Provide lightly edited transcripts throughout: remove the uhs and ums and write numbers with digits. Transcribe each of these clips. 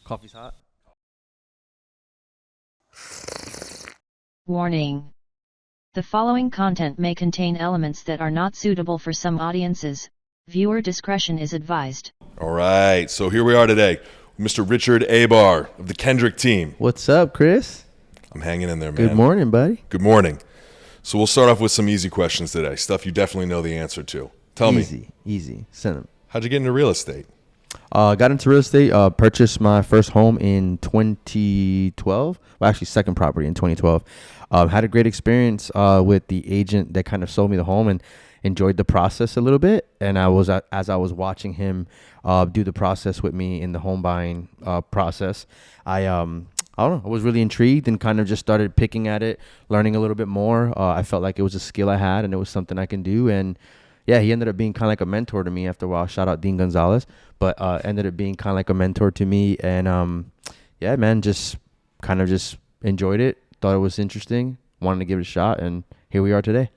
Coffee's hot. Warning. The following content may contain elements that are not suitable for some audiences. Viewer discretion is advised. All right, so here we are today, Mr. Richard Abar of the Kendrick team. What's up, Chris? I'm hanging in there, man. Good morning, buddy. Good morning. So we'll start off with some easy questions today, stuff you definitely know the answer to. Tell me. Easy. Send them. How'd you get into real estate? Got into real estate, purchased my first home in 2012. Well, actually, second property in 2012. Had a great experience with the agent that kind of sold me the home and enjoyed the process a little bit. And as I was watching him do the process with me in the home buying process, I don't know, I was really intrigued and kind of just started picking at it, learning a little bit more. I felt like it was a skill I had and it was something I can do. And yeah, he ended up being kind of like a mentor to me after a while. Shout out Dean Gonzalez, but ended up being kind of like a mentor to me. And yeah, man, just enjoyed it. Thought it was interesting. Wanted to give it a shot, and here we are today.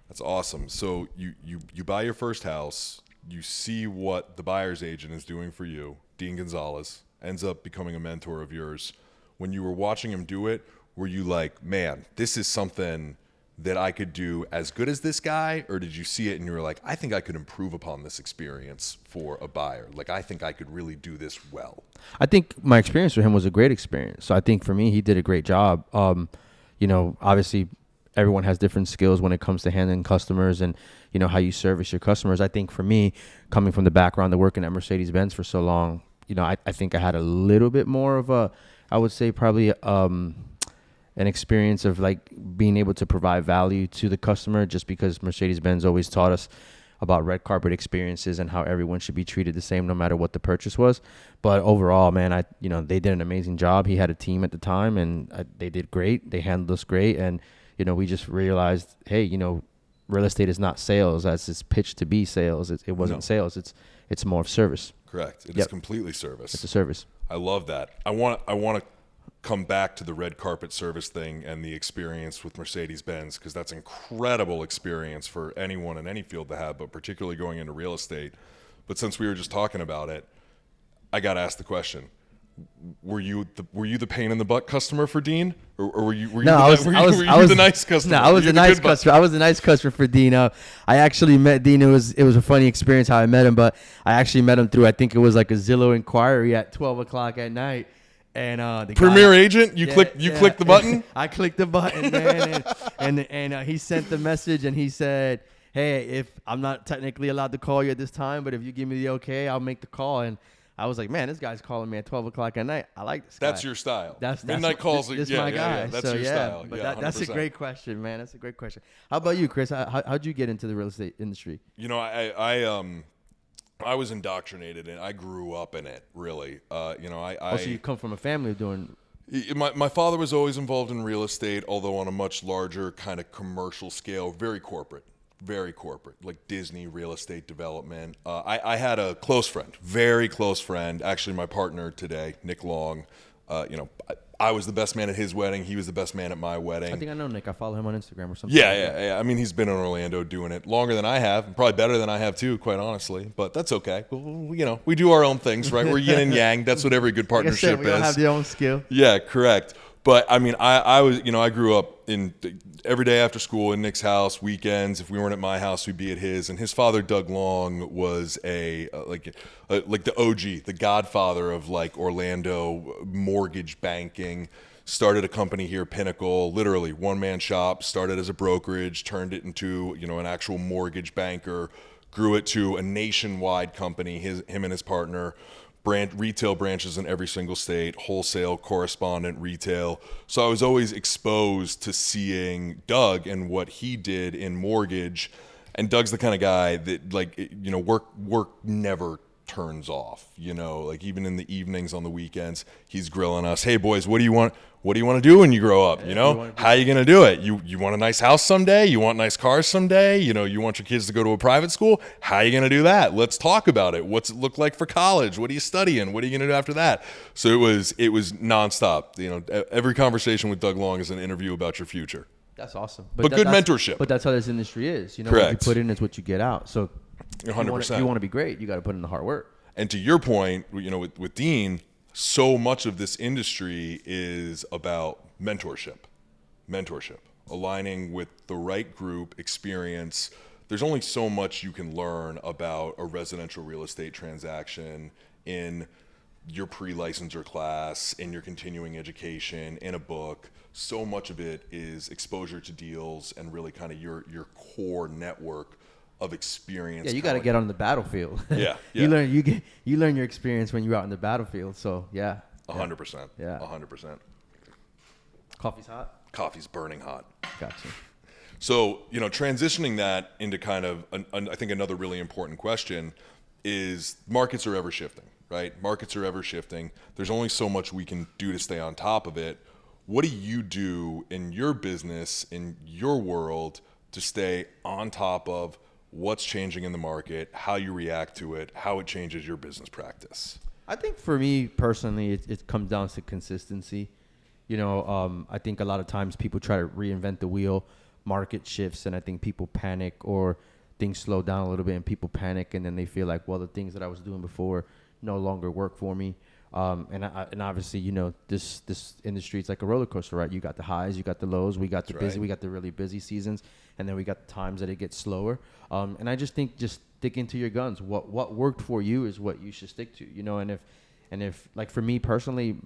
That's awesome. So you buy your first house. You see what the buyer's agent is doing for you. Dean Gonzalez ends up becoming a mentor of yours. When you were watching him do it, were you like, man, this is something that I could do as good as this guy? Or did you see it and you were like, I think I could improve upon this experience for a buyer. Like, I think I could really do this well. I think my experience with him was a great experience. So I think for me, he did a great job. Obviously everyone has different skills when it comes to handling customers and, how you service your customers. I think for me, coming from the background of working at Mercedes-Benz for so long, I think I had a little bit more of I would say probably, an experience of like being able to provide value to the customer, just because Mercedes-Benz always taught us about red carpet experiences and how everyone should be treated the same no matter what the purchase was. But overall, man, they did an amazing job. He had a team at the time and they did great. They handled us great. And, we just realized, hey, real estate is not sales as it's pitched to be sales. It wasn't sales. It's more of service. Correct. It is completely service. It's a service. I love that. I want to come back to the red carpet service thing and the experience with Mercedes-Benz, because that's an incredible experience for anyone in any field to have, but particularly going into real estate. But since we were just talking about it, I got to ask the question. Were you the pain in the butt customer for Dean, or were you the nice customer? No, I was the nice customer. I was the nice customer for Dean. I actually met Dean. It was a funny experience how I met him, but I actually met him through, I think it was like a Zillow inquiry at 12 o'clock at night. And the Premier Agent, you clicked the button. I clicked the button, man, and he sent the message and he said, "Hey, if I'm not technically allowed to call you at this time, but if you give me the okay, I'll make the call." And I was like, "Man, this guy's calling me at 12 o'clock at night. I like this guy." That's your style. That's midnight calls. This my guy. Yeah, that's your style. But that's a great question, man. That's a great question. How about you, Chris? How'd you get into the real estate industry? I was indoctrinated and I grew up in it, really. So you come from a family of doing... My father was always involved in real estate, although on a much larger kind of commercial scale, very corporate, like Disney real estate development. I had a close friend, very close friend, actually my partner today, Nick Long. I was the best man at his wedding. He was the best man at my wedding. I think I know Nick. I follow him on Instagram or something. Yeah. I mean, he's been in Orlando doing it longer than I have, and probably better than I have too, quite honestly. But that's okay. We do our own things, right? We're yin and yang. That's what every good partnership we all have their own skill. Yeah, correct. But I mean, I grew up in every day after school in Nick's house. Weekends, if we weren't at my house, we'd be at his. And his father, Doug Long, was like the OG, the godfather of like Orlando mortgage banking. Started a company here, Pinnacle, literally one-man shop. Started as a brokerage, turned it into an actual mortgage banker. Grew it to a nationwide company. Him and his partner. Retail branches in every single state, wholesale, correspondent, retail. So I was always exposed to seeing Doug and what he did in mortgage. And Doug's the kind of guy that work never turns off, like even in the evenings on the weekends, he's grilling us. Hey boys, what do you want to do when you grow up? How are you going to do it? You want a nice house someday? You want nice cars someday? You want your kids to go to a private school? How are you going to do that? Let's talk about it. What's it look like for college? What are you studying? What are you going to do after that? So it was nonstop. Every conversation with Doug Long is an interview about your future. That's awesome. But good mentorship. But that's how this industry is. Correct. What you put in is what you get out. So 100%. If you want to be great, you got to put in the hard work. And to your point, with Dean, so much of this industry is about mentorship, aligning with the right group, experience. There's only so much you can learn about a residential real estate transaction in your pre-licensure class, in your continuing education, in a book. So much of it is exposure to deals and really kind of your core network of experience. Yeah, you got to get on the battlefield. Yeah, You learn your experience when you're out in the battlefield. So yeah, 100%. Yeah. 100%. Coffee's hot. Coffee's burning hot. Gotcha. So, transitioning that into kind of, I think another really important question is markets are ever shifting, right? Markets are ever shifting. There's only so much we can do to stay on top of it. What do you do in your business, in your world, to stay on top of what's changing in the market, how you react to it, how it changes your business practice? I think for me personally, it comes down to consistency. I think a lot of times people try to reinvent the wheel, market shifts, and I think people panic or things slow down a little bit and people panic, and then they feel like, well, the things that I was doing before no longer work for me. And obviously, this industry, it's like a roller coaster, right? You got the highs, you got the lows, we got the busy, we got the really busy seasons, and then we got the times that it gets slower. And I just think just sticking to your guns. What worked for you is what you should stick to, and if like for me personally,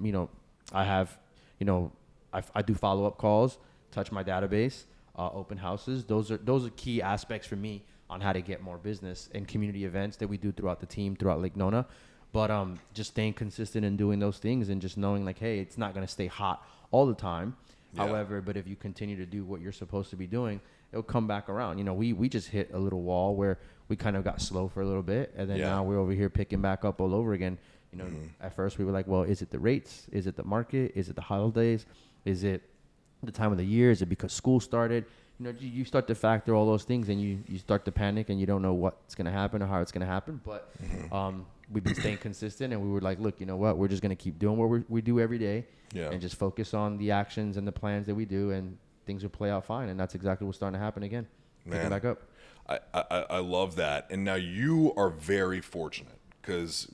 I have, I do follow-up calls, touch my database, open houses. Those are key aspects for me on how to get more business and community events that we do throughout the team, throughout Lake Nona. But just staying consistent in doing those things and just knowing like, hey, it's not going to stay hot all the time. Yeah. However, but if you continue to do what you're supposed to be doing, it'll come back around. We just hit a little wall where we kind of got slow for a little bit. And then now we're over here picking back up all over again. At first we were like, well, is it the rates? Is it the market? Is it the holidays? Is it the time of the year? Is it because school started? You start to factor all those things and you start to panic and you don't know what's going to happen or how it's going to happen. But we've been staying consistent and we were like, look, you know what? We're just going to keep doing what we do every day and just focus on the actions and the plans that we do, and things will play out fine. And that's exactly what's starting to happen again. Picking back up. I love that. And now you are very fortunate because,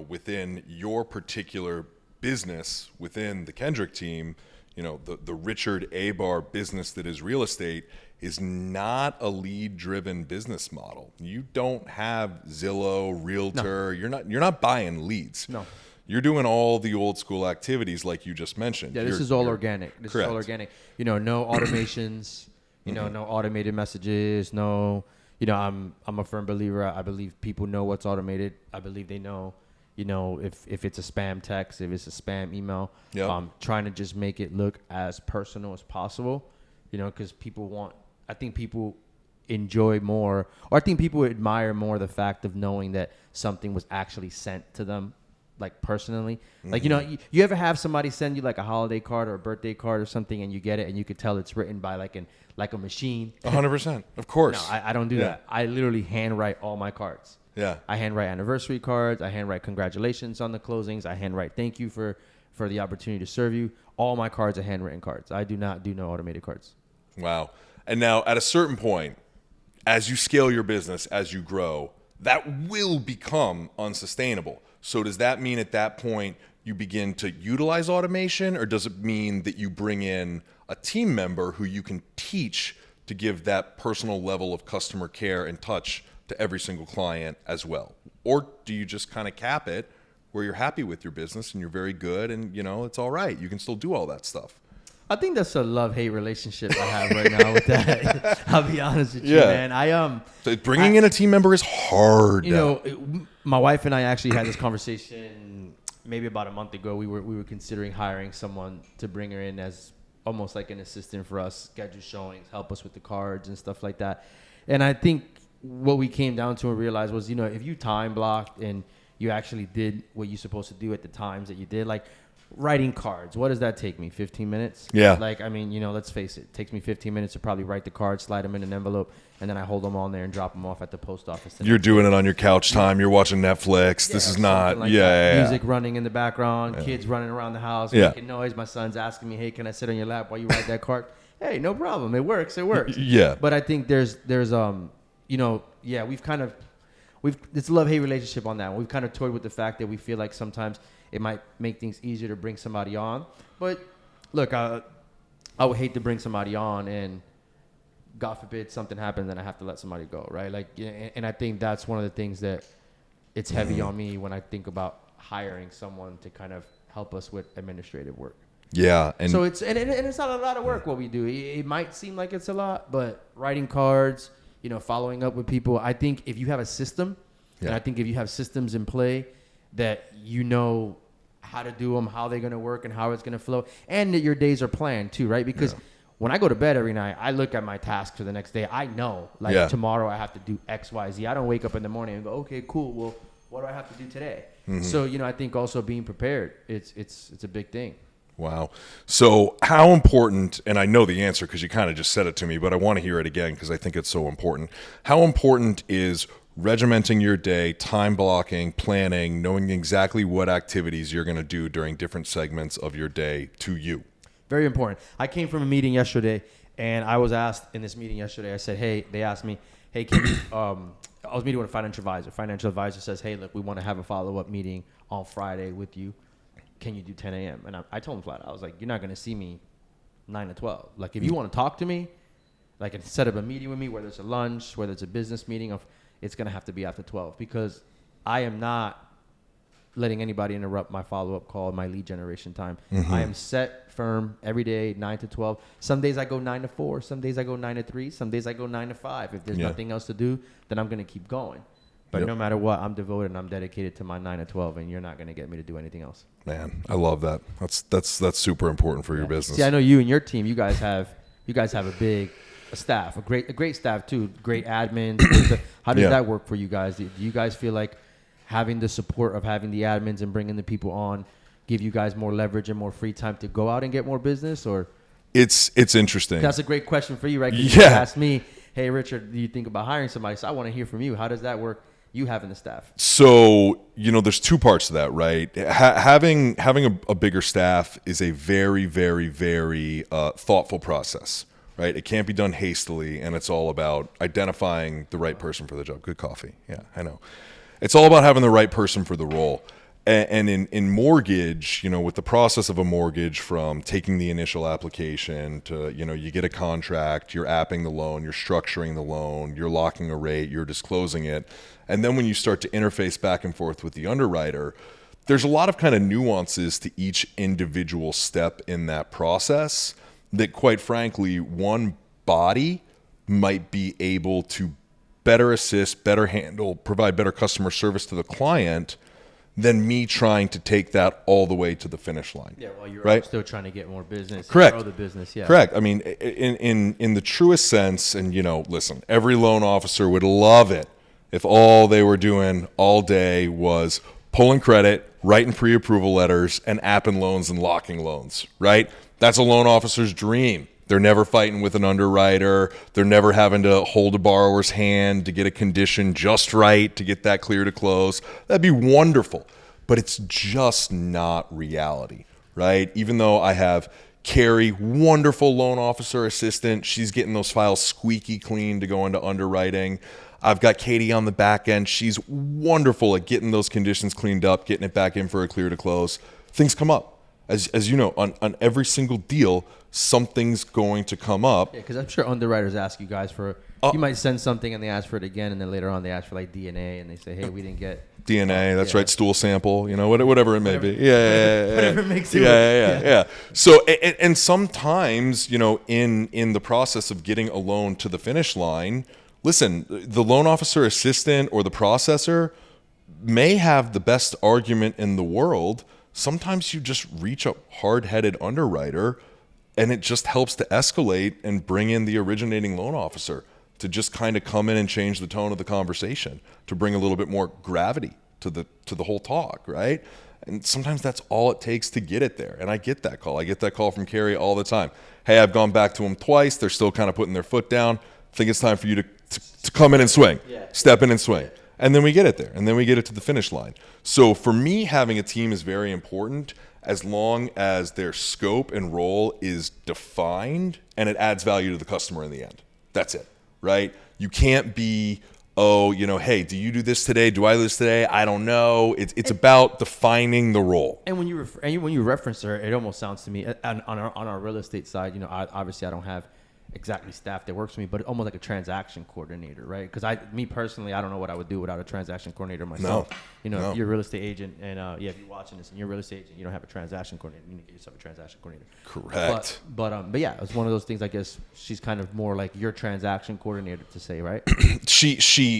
within your particular business, within the Kendrick team, the Richard Abar business that is real estate is not a lead-driven business model. You don't have Zillow, Realtor. No. You're not buying leads. No. You're doing all the old school activities like you just mentioned. Yeah, this is all organic. This is all organic. No automations, no automated messages, no, I'm a firm believer. I believe people know what's automated. I believe they know. If it's a spam text, if it's a spam email, trying to just make it look as personal as possible, because I think people enjoy more, or I think people admire more the fact of knowing that something was actually sent to them, like personally. Like, you ever have somebody send you like a holiday card or a birthday card or something and you get it and you could tell it's written by like a machine? 100%. Of course. No, I don't do that. I literally handwrite all my cards. Yeah. I handwrite anniversary cards. I handwrite congratulations on the closings. I handwrite thank you for the opportunity to serve you. All my cards are handwritten cards. I do not do no automated cards. Wow. And now at a certain point, as you scale your business, as you grow, that will become unsustainable. So does that mean at that point you begin to utilize automation, or does it mean that you bring in a team member who you can teach to give that personal level of customer care and touch to every single client as well? Or do you just kind of cap it where you're happy with your business and you're very good and, it's all right. You can still do all that stuff. I think that's a love-hate relationship I have right now with that. I'll be honest with you, man. So bringing in a team member is hard. My wife and I actually had this conversation maybe about a month ago. We were considering hiring someone to bring her in as almost like an assistant for us, schedule showings, help us with the cards and stuff like that. And I think what we came down to and realized was, if you time blocked and you actually did what you're supposed to do at the times that you did, like writing cards, what does that take me? 15 minutes? Yeah. Like, let's face it takes me 15 minutes to probably write the cards, slide them in an envelope, and then I hold them on there and drop them off at the post office. You're doing it on your couch time. You're watching Netflix. This is not, like music running in the background, kids running around the house, making noise. My son's asking me, hey, can I sit on your lap while you write that card? Hey, no problem. It works. Yeah. But I think there's it's a love-hate relationship on that one. We've kind of toyed with the fact that we feel like sometimes It might make things easier to bring somebody on. But look, I would hate to bring somebody on and God forbid something happens and I have to let somebody go, right? Like, and I think that's one of the things that it's heavy on me when I think about hiring someone to kind of help us with administrative work. Yeah. And so it's not a lot of work what we do. It might seem like it's a lot, but writing cards, following up with people. I think if you have a system, and I think if you have systems in play that how to do them, how they're going to work, and how it's going to flow, and that your days are planned too, right? Because when I go to bed every night, I look at my tasks for the next day. I know, tomorrow I have to do X, Y, Z. I don't wake up in the morning and go, okay, cool. Well, what do I have to do today? Mm-hmm. So, I think also being prepared, it's a big thing. Wow. So how important, and I know the answer because you kind of just said it to me, but I want to hear it again because I think it's so important. How important is regimenting your day, time blocking, planning, knowing exactly what activities you're going to do during different segments of your day to you? Very important. I came from a meeting yesterday, and I was asked in this meeting yesterday, I said, hey, they asked me, hey, can you, I was meeting with a financial advisor. Financial advisor says, hey, look, we want to have a follow-up meeting on Friday with you. Can you do 10 a.m.? And I told him flat, I was like, you're not going to see me 9 to 12. Like, if you want to talk to me, like, and set up a meeting with me, whether it's a lunch, whether it's a business meeting, it's going to have to be after 12 because I am not letting anybody interrupt my follow-up call, my lead generation time. Mm-hmm. I am set firm every day, 9 to 12. Some days I go 9 to 4. Some days I go 9 to 3. Some days I go 9 to 5. If there's nothing else to do, then I'm going to keep going. But no matter what, I'm devoted and I'm dedicated to my 9 to 12, and you're not going to get me to do anything else. Man, I love that. That's super important for your business. See, I know you and your team, you guys have a big staff, a great staff too, great admins. How does that work for you guys? Do you guys feel like having the support of having the admins and bringing the people on give you guys more leverage and more free time to go out and get more business? Or it's interesting. That's a great question for you, right? You asked me, hey, Richard, do you think about hiring somebody? So I want to hear from you. How does that work? You having the staff? So, there's two parts to that, right? Having a bigger staff is a very, very, very thoughtful process, right? It can't be done hastily, and it's all about identifying the right person for the job. Good coffee. Yeah, I know. It's all about having the right person for the role. And in mortgage, with the process of a mortgage, from taking the initial application to, you get a contract, you're apping the loan, you're structuring the loan, you're locking a rate, you're disclosing it. And then when you start to interface back and forth with the underwriter, there's a lot of kind of nuances to each individual step in that process that, quite frankly, one body might be able to better assist, better handle, provide better customer service to the client than me trying to take that all the way to the finish line. Yeah, well, you're still trying to get more business. Correct. Grow the business, yeah. Correct. I mean, in the truest sense, and, listen, every loan officer would love it if all they were doing all day was pulling credit, writing pre-approval letters, and apping loans and locking loans, right? That's a loan officer's dream. They're never fighting with an underwriter. They're never having to hold a borrower's hand to get a condition just right to get that clear to close. That'd be wonderful, but it's just not reality, right? Even though I have Carrie, wonderful loan officer assistant, she's getting those files squeaky clean to go into underwriting. I've got Katie on the back end. She's wonderful at getting those conditions cleaned up, getting it back in for a clear to close. Things come up. As you know, on every single deal, something's going to come up. Yeah, because I'm sure underwriters ask you guys for, you might send something and they ask for it again, and then later on they ask for like DNA, and they say, hey, we didn't get DNA, that's right, stool sample, whatever it may be. Yeah. Whatever makes it Yeah. So, and sometimes, in the process of getting a loan to the finish line, listen, the loan officer assistant or the processor may have the best argument in the world. Sometimes you just reach a hard-headed underwriter, and it just helps to escalate and bring in the originating loan officer to just kind of come in and change the tone of the conversation, to bring a little bit more gravity to the whole talk, right? And sometimes that's all it takes to get it there. And I get that call. I get that call from Carrie all the time. Hey, I've gone back to them twice. They're still kind of putting their foot down. I think it's time for you to come in and swing, step in and swing. And then we get it there, and then we get it to the finish line. So for me, having a team is very important as long as their scope and role is defined and it adds value to the customer in the end. That's it, right? You can't be oh, hey, do you do this today? Do I do this today? I don't know. It's about defining the role. And when you reference her, it almost sounds to me on our real estate side. Obviously I don't have exactly staff that works for me, but almost like a transaction coordinator, right? Because me personally, I don't know what I would do without a transaction coordinator myself. No. If you're a real estate agent and if you're watching this and you're a real estate agent, you don't have a transaction coordinator, you need to get yourself a transaction coordinator. Correct. But yeah, it's one of those things. I guess she's kind of more like your transaction coordinator to say, right?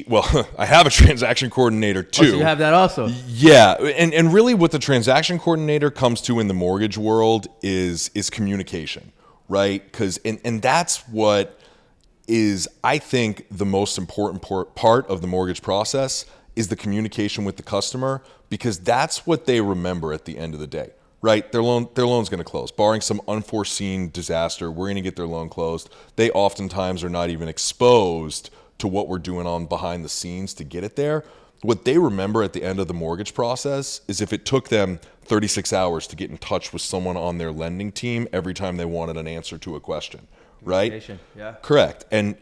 Well, I have a transaction coordinator too. Oh, so you have that also. Yeah, and really what the transaction coordinator comes to in the mortgage world is communication, right? Because and that's what is, I think, the most important part of the mortgage process is the communication with the customer, because that's what they remember at the end of the day, right? Their loan's going to close. Barring some unforeseen disaster, we're going to get their loan closed. They oftentimes are not even exposed to what we're doing on behind the scenes to get it there. What they remember at the end of the mortgage process is if it took them 36 hours to get in touch with someone on their lending team every time they wanted an answer to a question, right? Yeah. Correct. And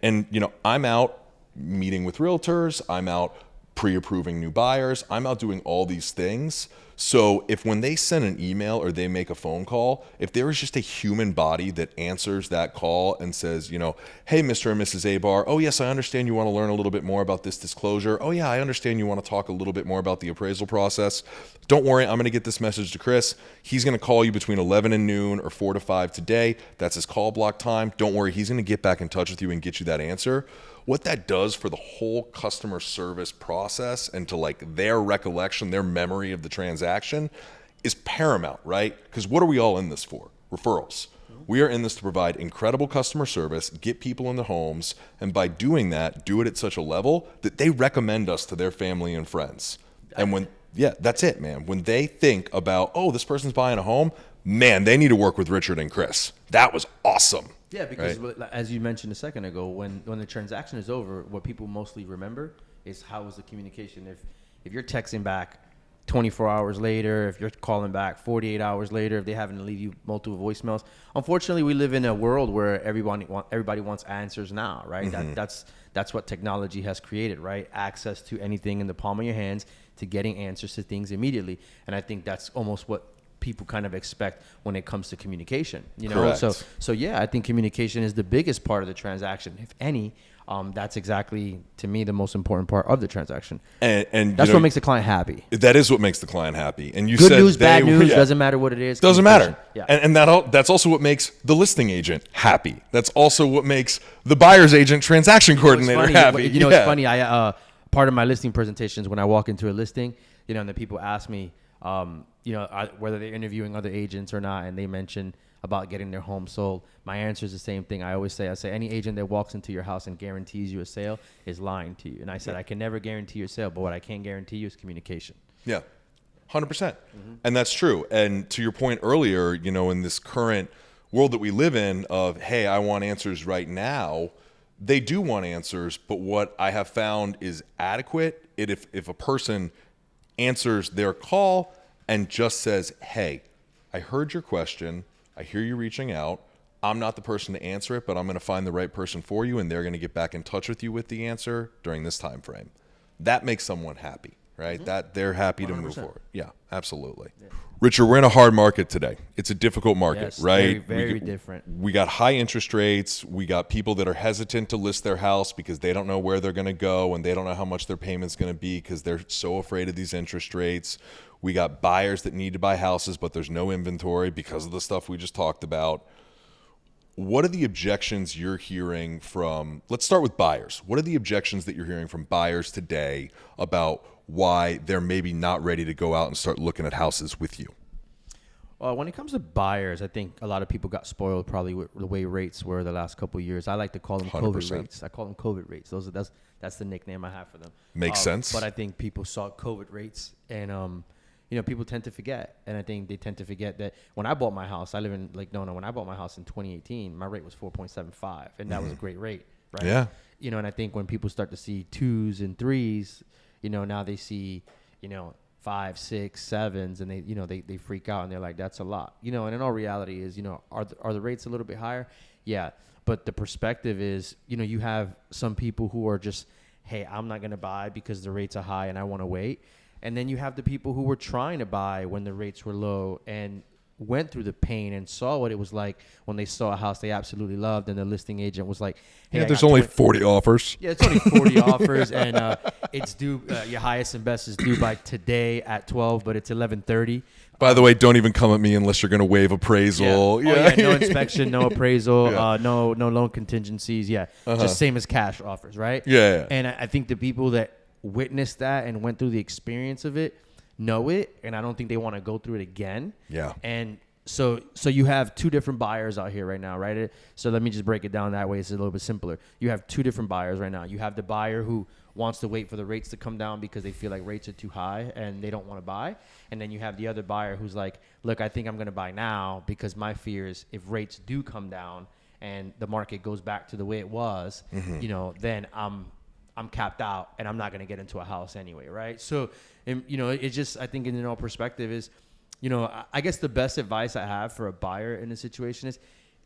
I'm out meeting with realtors. I'm out pre-approving new buyers. I'm out doing all these things. So if when they send an email or they make a phone call, if there is just a human body that answers that call and says, hey, Mr. and Mrs. Abar, oh yes, I understand you want to learn a little bit more about this disclosure. Oh yeah, I understand you want to talk a little bit more about the appraisal process. Don't worry, I'm going to get this message to Chris. He's going to call you between 11 and noon or 4 to 5 today. That's his call block time. Don't worry, he's going to get back in touch with you and get you that answer. What that does for the whole customer service process and to like their recollection, their memory of the transaction is paramount, right? Because what are we all in this for? Referrals. We are in this to provide incredible customer service, get people in the homes, and by doing that, do it at such a level that they recommend us to their family and friends. And that's it, man. When they think about, oh, this person's buying a home, man, they need to work with Richard and Chris. That was awesome. Yeah, because as you mentioned a second ago, when the transaction is over, what people mostly remember is how was the communication. If you're texting back 24 hours later, if you're calling back 48 hours later, if they haven't to leave you multiple voicemails. Unfortunately, we live in a world where everybody wants answers now, right? Mm-hmm. That's what technology has created, right? Access to anything in the palm of your hands, to getting answers to things immediately. And I think that's almost what people kind of expect when it comes to communication, Correct. So yeah, I think communication is the biggest part of the transaction, if any. That's exactly, to me, the most important part of the transaction, and that's what makes the client happy. That is what makes the client happy. And you good said news, bad news, doesn't matter what it is. Doesn't matter. Yeah, and that's also what makes the listing agent happy. That's also what makes the buyer's agent transaction coordinator happy. It's funny. I part of my listing presentations, when I walk into a listing, and the people ask me, whether they're interviewing other agents or not, and they mention about getting their home sold. My answer is the same thing. I say any agent that walks into your house and guarantees you a sale is lying to you. And I said, I can never guarantee you a sale, but what I can guarantee you is communication. Yeah, 100%. And that's true. And to your point earlier, in this current world that we live in of, hey, I want answers right now, they do want answers, but what I have found is adequate. If a person answers their call and just says, hey, I heard your question. I hear you reaching out. I'm not the person to answer it, but I'm going to find the right person for you, and they're going to get back in touch with you with the answer during this time frame. That makes someone happy, right? Mm-hmm. That they're happy 100%. To move forward. Yeah, absolutely. Yeah. Richard, we're in a hard market today. It's a difficult market, yes, right? Very different. We got high interest rates. We got people that are hesitant to list their house because they don't know where they're going to go, and they don't know how much their payment's going to be because they're so afraid of these interest rates. We got buyers that need to buy houses, but there's no inventory because of the stuff we just talked about. What are the objections you're hearing from, let's start with buyers. What are the objections that you're hearing from buyers today about why they're maybe not ready to go out and start looking at houses with you? Well, when it comes to buyers, I think a lot of people got spoiled probably with the way rates were the last couple of years. I like to call them 100%. COVID rates. I call them COVID rates. That's the nickname I have for them. Makes sense. But I think people saw COVID rates and people tend to forget. And I think they tend to forget that when I bought my house, I live in Lake Nona. When I bought my house in 2018, my rate was 4.75, and that was a great rate, right? Yeah. And I think when people start to see 2s and 3s, now they see, 5, 6, 7s, and they freak out and they're like, that's a lot, and in all reality is, are the rates a little bit higher? Yeah. But the perspective is, you have some people who are just hey, I'm not going to buy because the rates are high and I want to wait. And then you have the people who were trying to buy when the rates were low and went through the pain and saw what it was like when they saw a house they absolutely loved, and the listing agent was like, hey, Yeah, there's only 40 offers. Yeah, it's only 40 offers, and it's due. Your highest and best is due by today at 12, but it's 11:30. By the way, don't even come at me unless you're going to waive appraisal. Yeah. No inspection, no appraisal, Yeah. no loan contingencies. Yeah, just same as cash offers, right? Yeah. And I think the people that witnessed that and went through the experience of it know it, and I don't think they want to go through it again. Yeah. And so you have two different buyers out here right now, right? So let me just break it down that way. It's a little bit simpler. You have two different buyers right now. You have the buyer who wants to wait for the rates to come down because they feel like rates are too high and they don't want to buy. And then you have the other buyer who's like, look, I think I'm going to buy now because my fear is if rates do come down and the market goes back to the way it was, then I'm capped out and I'm not going to get into a house anyway, right? So, it's just, I think in perspective is, I guess the best advice I have for a buyer in a situation is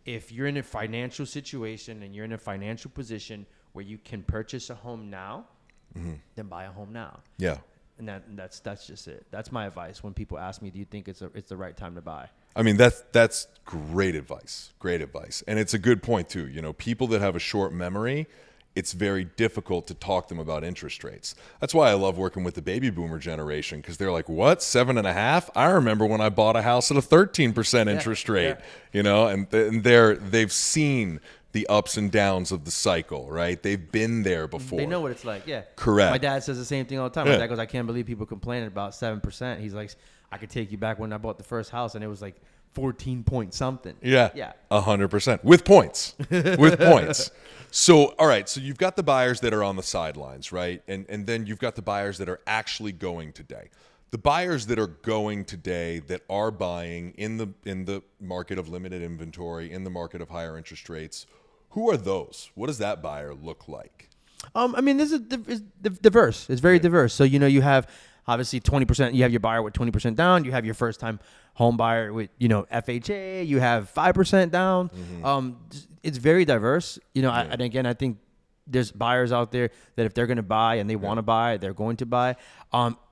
if you're in a financial situation and you're in a financial position where you can purchase a home now, then buy a home now. Yeah. And that's just it. That's my advice when people ask me, do you think it's the right time to buy? I mean, that's great advice. Great advice. And it's a good point too. People that have a short memory, it's very difficult to talk to them about interest rates. That's why I love working with the baby boomer generation, because they're like, what, 7.5? I remember when I bought a house at a 13% interest rate, and they've seen the ups and downs of the cycle, right? They've been there before. They know what it's like, yeah. Correct. My dad says the same thing all the time. My dad goes, I can't believe people complaining about 7%. He's like, I could take you back when I bought the first house and it was like 14 point something. Yeah. 100%. With points. With points. So, all right. So you've got the buyers that are on the sidelines, right? And then you've got the buyers that are actually going today. The buyers that are going today that are buying in the market of limited inventory, in the market of higher interest rates, who are those? What does that buyer look like? I mean, this is diverse. It's very diverse. So, you have obviously 20%. You have your buyer with 20% down. You have your first time home buyer with, FHA. You have 5% down. It's very diverse. And again, I think there's buyers out there that if they're going to buy and they want to buy, they're going to buy.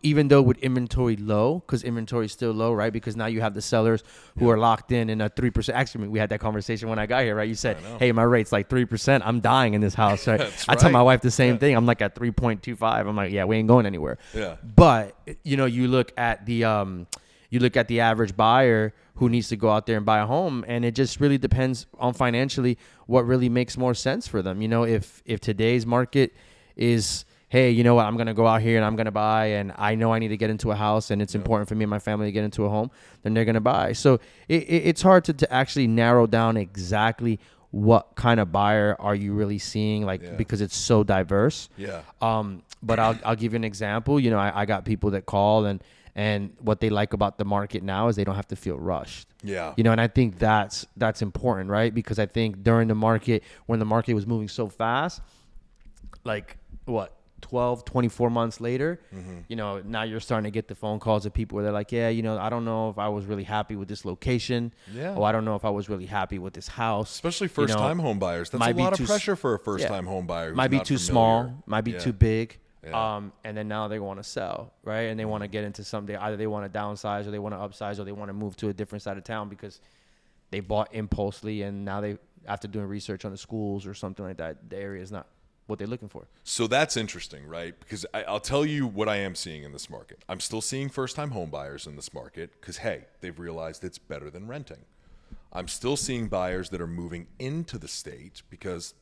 Even though with inventory low, because inventory is still low, right? Because now you have the sellers who are locked in a 3%. Actually, we had that conversation when I got here, right? You said, hey, my rate's like 3%. I'm dying in this house, right? I tell my wife the same thing. I'm like at 3.25. I'm like, yeah, we ain't going anywhere. Yeah. But, you look at the average buyer who needs to go out there and buy a home, and it just really depends on financially what really makes more sense for them. If today's market is, hey, you know what, I'm going to go out here and I'm going to buy, and I know I need to get into a house and it's important for me and my family to get into a home, then they're going to buy. So it's hard to actually narrow down exactly what kind of buyer are you really seeing, because it's so diverse. Yeah. But I'll give you an example. I got people that call and what they like about the market now is they don't have to feel rushed. Yeah. And I think that's important, right? Because I think during the market, when the market was moving so fast, 12, 24 months later, now you're starting to get the phone calls of people where they're like, yeah, I don't know if I was really happy with this location. Yeah. Or I don't know if I was really happy with this house. Especially first-time home buyers. That's a lot of pressure for a first-time home buyer who's might be not too familiar. Small, might be too big. Yeah. And then now they want to sell, right? And they want to get into something. Either they want to downsize or they want to upsize or they want to move to a different side of town because they bought impulsively and now they, after doing research on the schools or something like that, the area is not what they're looking for. So that's interesting, right? Because I'll tell you what I am seeing in this market. I'm still seeing first-time home buyers in this market because, hey, they've realized it's better than renting. I'm still seeing buyers that are moving into the state because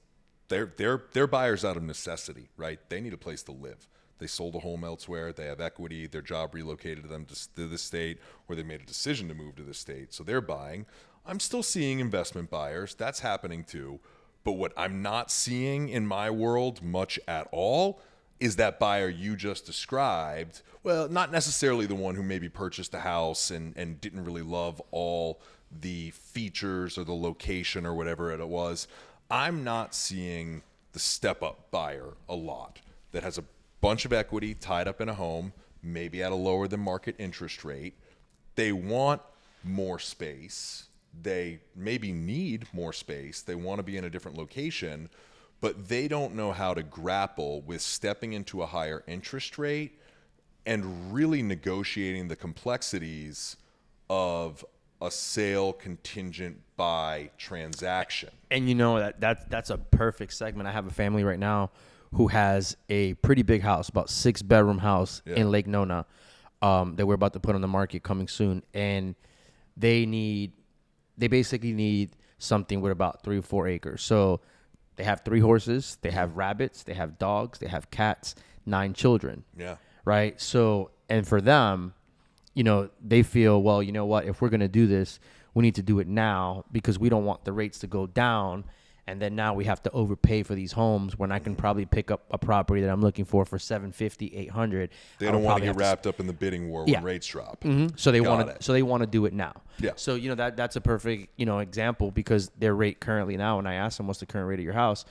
they're buyers out of necessity, right? They need a place to live. They sold a home elsewhere. They have equity. Their job relocated them to the state, or they made a decision to move to the state. So they're buying. I'm still seeing investment buyers. That's happening too. But what I'm not seeing in my world much at all is that buyer you just described. Well, not necessarily the one who maybe purchased a house and didn't really love all the features or the location or whatever it was. I'm not seeing the step-up buyer a lot that has a bunch of equity tied up in a home, maybe at a lower than market interest rate. They want more space. They maybe need more space. They want to be in a different location, but they don't know how to grapple with stepping into a higher interest rate and really negotiating the complexities of a sale contingent buy transaction. And that's a perfect segment. I have a family right now who has a pretty big house, about 6-bedroom house in Lake Nona, that we're about to put on the market coming soon. And they basically need something with about 3 or 4 acres. So they have 3 horses, they have rabbits, they have dogs, they have cats, 9 children. Yeah. Right. So, and for them, they feel, well, you know what, if we're going to do this, we need to do it now because we don't want the rates to go down. And then now we have to overpay for these homes when I can probably pick up a property that I'm looking for $750, $800. They don't want to get wrapped up in the bidding war when rates drop. Mm-hmm. So they want to do it now. Yeah. So, that's a perfect, example because their rate currently now, when I asked them what's the current rate of your house,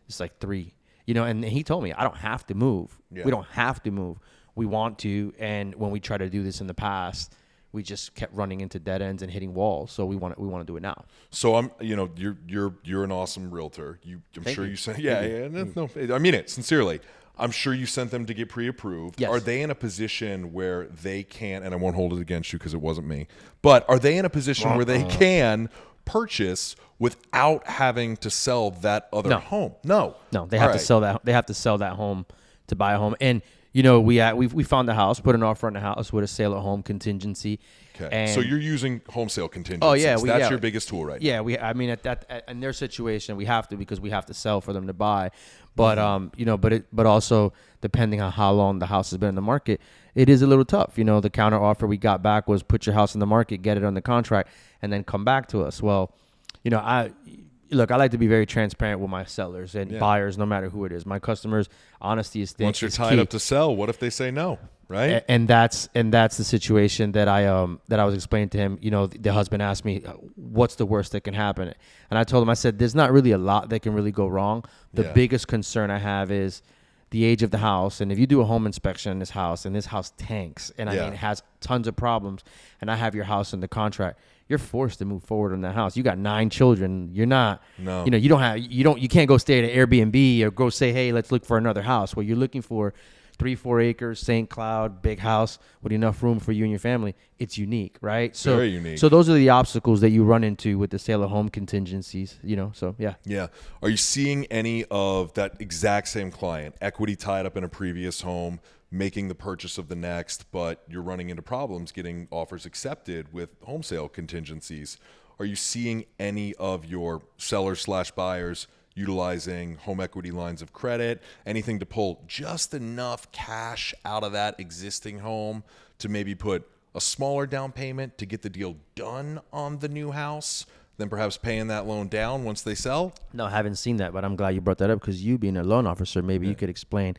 it's like 3, and he told me I don't have to move. Yeah. We don't have to move. We want to. And when we try to do this in the past, we just kept running into dead ends and hitting walls. So we want to do it now. So you're an awesome realtor. I'm sure you sent. Yeah. No, I mean it sincerely. I'm sure you sent them to get pre-approved. Yes. Are they in a position where they can? And I won't hold it against you because it wasn't me. But are they in a position where they can purchase without having to sell that other home? No. They have to sell that. They have to sell that home to buy a home. And we found the house, put an offer on the house with a sale at home contingency. Okay. And so you're using home sale contingencies. Oh yeah, that's your biggest tool right now. Yeah, in their situation we have to because we have to sell for them to buy. But but also depending on how long the house has been in the market, it is a little tough. The counter offer we got back was put your house in the market, get it on the contract, and then come back to us. Well, I like to be very transparent with my sellers and buyers, no matter who it is. My customers, honesty is once you're tied up to sell, what if they say no, right? And that's the situation that I was explaining to him. The husband asked me, "What's the worst that can happen?" And I told him, I said, "There's not really a lot that can really go wrong. The biggest concern I have is the age of the house. And if you do a home inspection in this house, and this house tanks, and it has tons of problems, and I have your house in the contract." You're forced to move forward on that house. You got 9 children. You're not, you can't go stay at an Airbnb or go say, hey, let's look for another house. What you're looking for, 3-4 acres, St. Cloud, big house with enough room for you and your family. It's unique, right? So, very unique. So those are the obstacles that you run into with the sale of home contingencies, so yeah. Yeah. Are you seeing any of that exact same client, equity tied up in a previous home, making the purchase of the next, but you're running into problems getting offers accepted with home sale contingencies? Are you seeing any of your sellers/buyers utilizing home equity lines of credit, anything to pull just enough cash out of that existing home to maybe put a smaller down payment to get the deal done on the new house, then perhaps paying that loan down once they sell? No, I haven't seen that, but I'm glad you brought that up because you being a loan officer, maybe you could explain.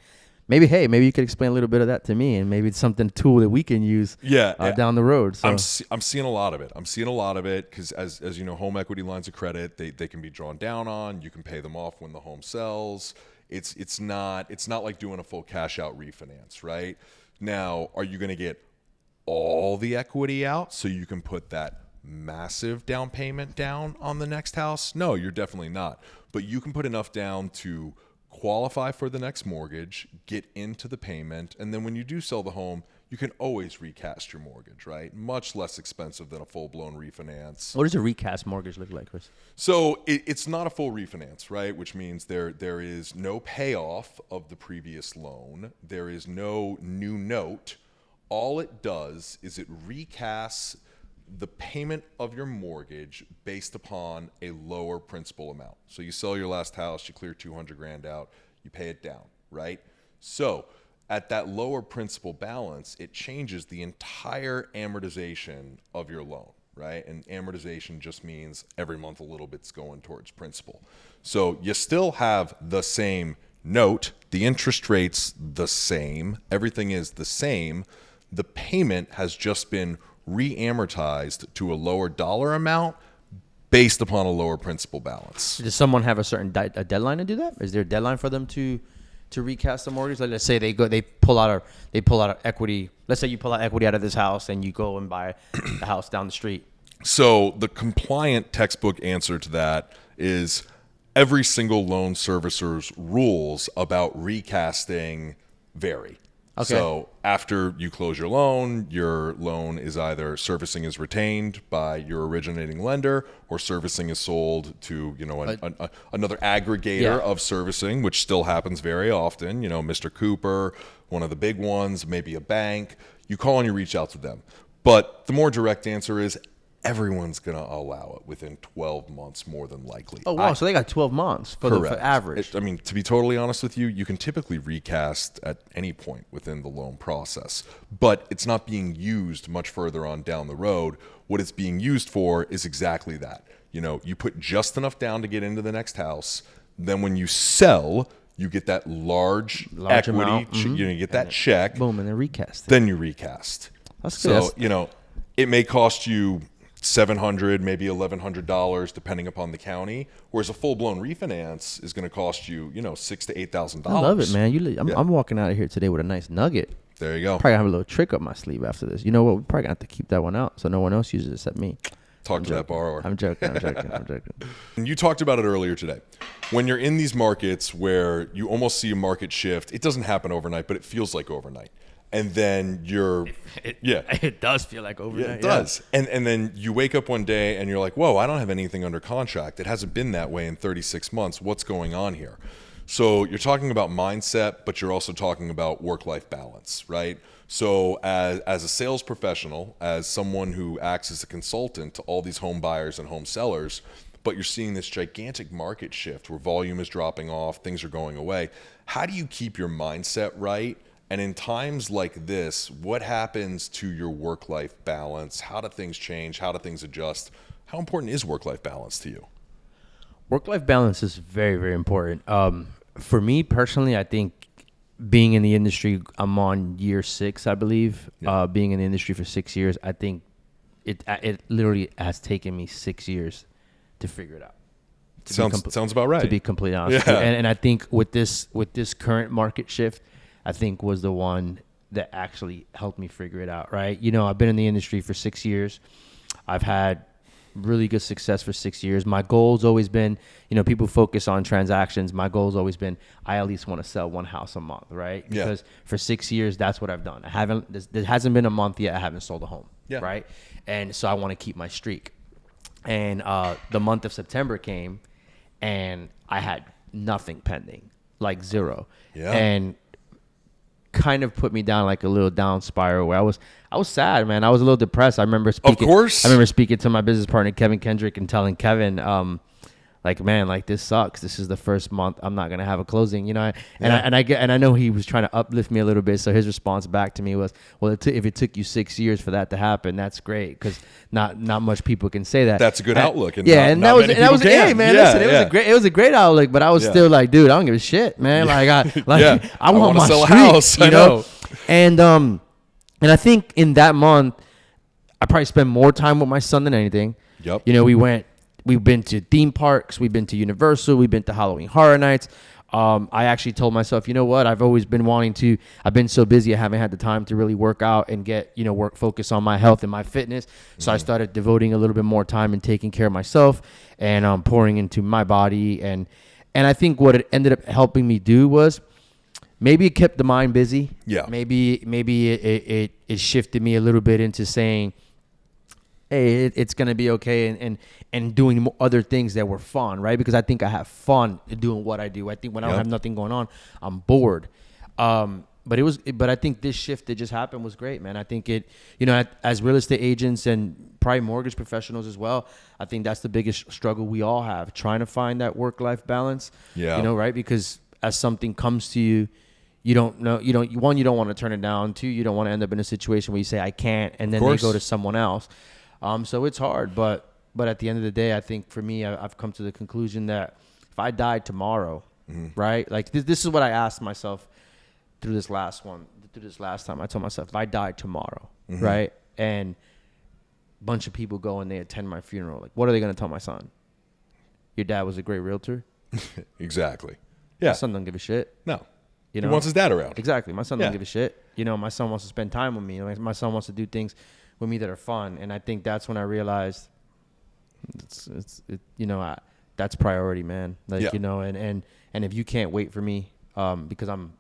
Maybe you could explain a little bit of that to me, and maybe it's something tool that we can use down the road. So I'm seeing a lot of it. I'm seeing a lot of it because as you know, home equity lines of credit, they can be drawn down on. You can pay them off when the home sells. It's not like doing a full cash out refinance, right? Now, are you going to get all the equity out so you can put that massive down payment down on the next house? No, you're definitely not. But you can put enough down to qualify for the next mortgage, get into the payment, and then when you do sell the home, you can always recast your mortgage, right? Much less expensive than a full-blown refinance. What does a recast mortgage look like, Chris? So it's not a full refinance, right? Which means there is no payoff of the previous loan. There is no new note. All it does is it recasts the payment of your mortgage based upon a lower principal amount. So you sell your last house, you clear $200,000 out, you pay it down, right? So at that lower principal balance, it changes the entire amortization of your loan, right? And amortization just means every month a little bit's going towards principal. So you still have the same note, the interest rate's the same, everything is the same. The payment has just been re-amortized to a lower dollar amount based upon a lower principal balance. Does someone have a certain a deadline to do that? Is there a deadline for them to recast the mortgage? Like, let's say they pull out equity. Let's say you pull out equity out of this house and you go and buy the house down the street. So the compliant textbook answer to that is every single loan servicer's rules about recasting vary. Okay. So after you close your loan is either servicing is retained by your originating lender or servicing is sold to, another aggregator of servicing, which still happens very often. Mr. Cooper, one of the big ones, maybe a bank. You call and you reach out to them. But the more direct answer is everyone's going to allow it within 12 months, more than likely. Oh, wow. So they got 12 months for the average. To be totally honest with you, you can typically recast at any point within the loan process, but it's not being used much further on down the road. What it's being used for is exactly that. You put just enough down to get into the next house. Then when you sell, you get that large equity, amount. you get that check. Boom, and then recast it. Then you recast. That's good. So, it may cost you $700, maybe $1,100, depending upon the county. Whereas a full-blown refinance is going to cost you, $6,000 to $8,000. I love it, man. I'm walking out of here today with a nice nugget. There you go. Probably gonna have a little trick up my sleeve after this. You know what? We're probably gonna have to keep that one out so no one else uses it except me. Talk to that borrower. I'm joking. And you talked about it earlier today. When you're in these markets where you almost see a market shift, it doesn't happen overnight, but it feels like overnight. And then it does feel like overnight. Yeah, it does. And then you wake up one day and you're like, whoa, I don't have anything under contract. It hasn't been that way in 36 months. What's going on here? So you're talking about mindset, but you're also talking about work-life balance, right? So as a sales professional, as someone who acts as a consultant to all these home buyers and home sellers, but you're seeing this gigantic market shift where volume is dropping off, things are going away. How do you keep your mindset right? And in times like this, what happens to your work-life balance? How do things change? How do things adjust? How important is work-life balance to you? Work-life balance is very, very important. For me personally, I think being in the industry, I'm on year 6, I believe. Yeah. Being in the industry for 6 years, I think it literally has taken me 6 years to figure it out. Sounds about right. To be completely honest with you. And I think with this current market shift, I think was the one that actually helped me figure it out, right? I've been in the industry for 6 years. I've had really good success for 6 years. My goal's always been, people focus on transactions. My goal's always been, I at least want to sell one house a month, right? Because for 6 years, that's what I've done. There hasn't been a month yet I haven't sold a home, right? And so I want to keep my streak. And the month of September came, and I had nothing pending, like zero. Yeah. And kind of put me down like a little down spiral where I was sad, man. I was a little depressed. I remember speaking to my business partner, Kevin Kendrick, and telling Kevin, man, this sucks. This is the first month I'm not going to have a closing, And I know he was trying to uplift me a little bit. So his response back to me was, well, if it took you 6 years for that to happen, that's great. Cause not much people can say that. That's a good outlook. And that was hey man, listen, it was a great outlook, but I was still like, dude, I don't give a shit, man. Like I want my sell streak, a house, you know? And I think in that month, I probably spent more time with my son than anything. Yep. We've been to theme parks. We've been to Universal. We've been to Halloween Horror Nights. I actually told myself, you know what? I've always been I've been so busy. I haven't had the time to really work out and get, focus on my health and my fitness. So I started devoting a little bit more time and taking care of myself and pouring into my body. And I think what it ended up helping me do was maybe it kept the mind busy. Yeah. Maybe it shifted me a little bit into saying, hey, it's going to be okay, and doing other things that were fun, right? Because I think I have fun doing what I do. I think when I don't have nothing going on, I'm bored. But I think this shift that just happened was great, man. I think it, as real estate agents and probably mortgage professionals as well, I think that's the biggest struggle we all have, trying to find that work-life balance. Yeah. Right? Because as something comes to you, you don't know, you don't want to turn it down. 2, you don't want to end up in a situation where you say, I can't, and then they go to someone else. So it's hard, but at the end of the day, I think for me, I've come to the conclusion that if I died tomorrow, right? Like this is what I asked myself through this last time. I told myself, if I died tomorrow, right? And a bunch of people go and they attend my funeral, like, what are they going to tell my son? Your dad was a great realtor? Exactly. Yeah. My son doesn't give a shit. No. He wants his dad around. Exactly. My son doesn't give a shit. My son wants to spend time with me. My son wants to do things with me that are fun. And I think that's when I realized that's priority, man. Like, Yeah. you know, and if you can't wait for me, because I'm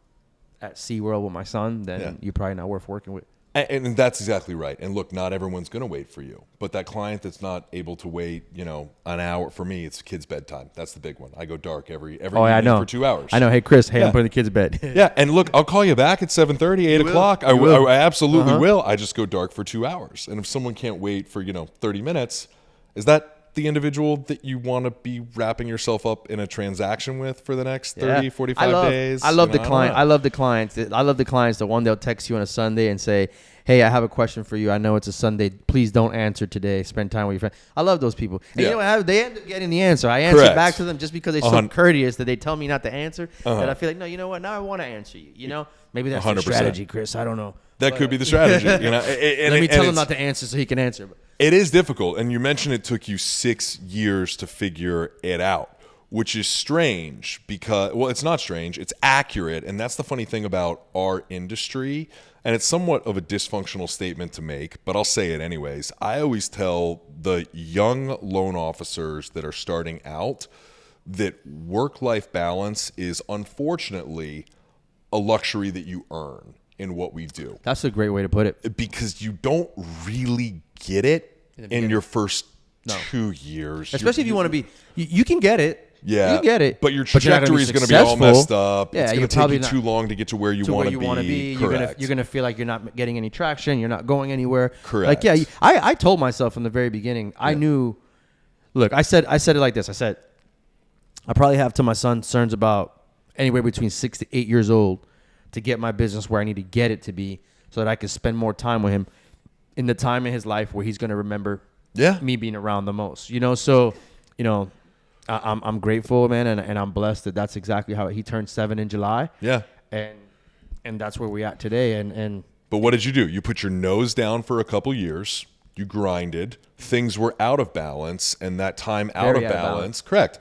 at SeaWorld with my son, then you're probably not worth working with. And that's exactly right. And look, not everyone's going to wait for you, but that client that's not able to wait, an hour, for me, it's kids' bedtime. That's the big one. I go dark every Oh, yeah, I evening know. for 2 hours. I know. Hey, Chris. Hey, Yeah. I'm putting the kids to bed. Yeah, and look, I'll call you back at 7:30, 8 o'clock. I absolutely will. I just go dark for 2 hours. And if someone can't wait for 30 minutes, is that the individual that you want to be wrapping yourself up in a transaction with for the next 30, 45 days? I love the I client. don't know. I love the clients. I love the clients. The one they'll text you on a Sunday and say, "Hey, I have a question for you. I know it's a Sunday. Please don't answer today. Spend time with your friend." I love those people. And you know what? They end up getting the answer. I answer back to them just because they're so courteous that they tell me not to answer. That I feel like, no, you know what? Now I want to answer you. Maybe that's the strategy, Chris. I don't know. That could be the strategy. And let me tell him not to answer so he can answer. It is difficult. And you mentioned it took you 6 years to figure it out, which is strange because, well, it's not strange. It's accurate. And that's the funny thing about our industry. And it's somewhat of a dysfunctional statement to make, but I'll say it anyways. I always tell the young loan officers that are starting out that work-life balance is unfortunately a luxury that you earn in what we do. That's a great way to put it. Because you don't really get it in your first 2 years. Especially if you want to be, you can get it. Yeah. You get it. But your trajectory is going to be all messed up. Yeah, it's going to take you too long to get to where you want to be. Correct. You're going to feel like you're not getting any traction. You're not going anywhere. Correct. Like, yeah, I told myself from the very beginning, I knew, look, I said it like this. I said, I probably have till my son turns about anywhere between 6 to 8 years old to get my business where I need to get it to be so that I can spend more time with him in the time in his life where he's going to remember me being around the most, So, I'm grateful, man, and I'm blessed that that's exactly how he turned 7 in July. Yeah. And that's where we at today. And But what did you do? You put your nose down for a couple years. You grinded. Things were out of balance, and that time out of balance. Correct.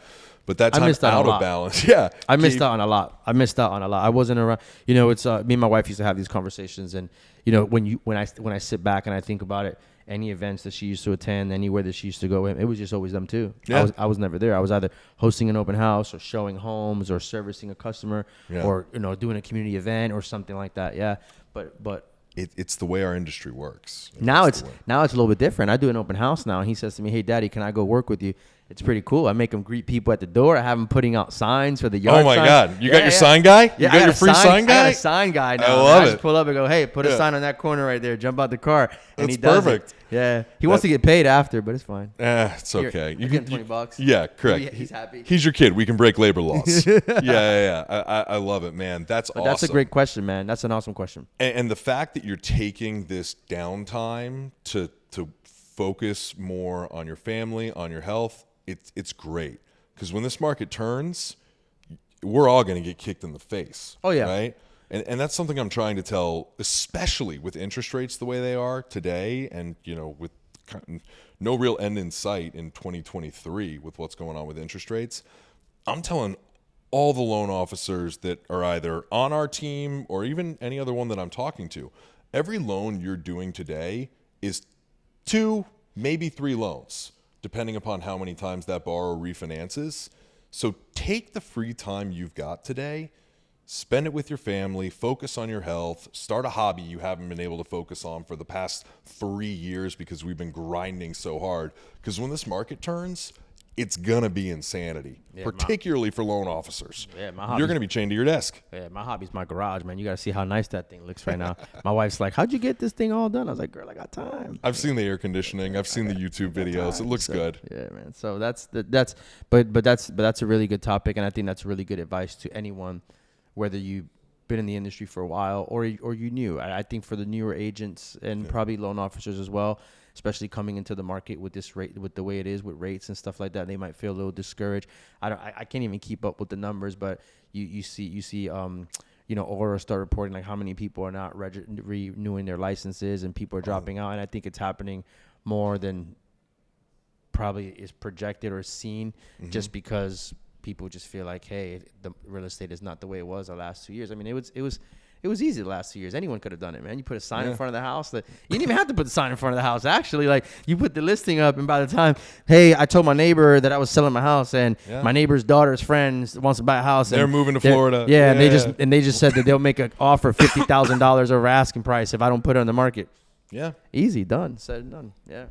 But that time out of balance. Yeah. I missed out on a lot. I wasn't around. It's me and my wife used to have these conversations, and when I sit back and I think about it, any events that she used to attend, anywhere that she used to go, it was just always them too. Yeah. I was never there. I was either hosting an open house or showing homes or servicing a customer or doing a community event or something like that. Yeah. But it's the way our industry works. Now it's a little bit different. I do an open house now, and he says to me, "Hey, Daddy, can I go work with you?" It's pretty cool. I make him greet people at the door. I have him putting out signs for the yard. Oh my God! You got your sign guy? Yeah, you got your free sign guy? I got a sign guy now. I love it. Just pull up and go, "Hey, put a sign on that corner right there. Jump out the car." And That's he does perfect. it. Yeah, he wants to get paid after, but it's fine. It's okay. You get $20. Yeah, correct. He's happy. He's your kid. We can break labor laws. Yeah. I love it, man. That's awesome. That's a great question, man. That's an awesome question. And the fact that you're taking this downtime to focus more on your family, on your health, it's great. Because when this market turns, we're all going to get kicked in the face. Oh, yeah. Right? And that's something I'm trying to tell, especially with interest rates the way they are today, and with no real end in sight in 2023 with what's going on with interest rates. I'm telling all the loan officers that are either on our team or even any other one that I'm talking to, every loan you're doing today is 2, maybe 3 loans, depending upon how many times that borrower refinances. So take the free time you've got today, spend it with your family, focus on your health, start a hobby you haven't been able to focus on for the past 3 years because we've been grinding so hard. Because when this market turns, it's going to be insanity, particularly for loan officers. Yeah, you're going to be chained to your desk. Yeah, my hobby's my garage, man. You got to see how nice that thing looks right now. My wife's like, "How'd you get this thing all done?" I was like, "Girl, I got time." I've seen the air conditioning. I've seen the YouTube videos. It looks good. Yeah, man. So that's a really good topic, and I think that's really good advice to anyone, whether you've been in the industry for a while or you new. I think for the newer agents and probably loan officers as well, especially coming into the market with this rate, with the way it is with rates and stuff like that, they might feel a little discouraged. I can't even keep up with the numbers, but you see Aura start reporting like how many people are not renewing their licenses and people are dropping out, and I think it's happening more than probably is projected or seen, just because people just feel like, hey, the real estate is not the way it was the last 2 years. I mean, it was It was easy the last 2 years. Anyone could have done it, man. You put a sign in front of the house. You didn't even have to put the sign in front of the house. Actually, like you put the listing up, and by the time, hey, I told my neighbor that I was selling my house, and my neighbor's daughter's friend wants to buy a house. They're moving to Florida. Yeah, and they just said that they'll make an offer $50,000 over asking price if I don't put it on the market. Yeah. Easy, done, said and done. Yeah.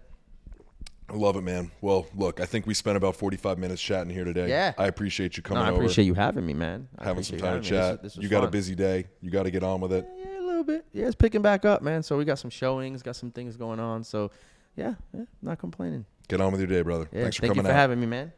I love it, man. Well, look, I think we spent about 45 minutes chatting here today. Yeah. I appreciate you coming over. I appreciate you having me, man. Having some time to chat. This was you got fun. a busy day. You got to get on with it. Yeah, a little bit. Yeah, it's picking back up, man. So we got some showings, got some things going on. So, yeah, not complaining. Get on with your day, brother. Yeah, Thanks for thank coming you for out. having me, man.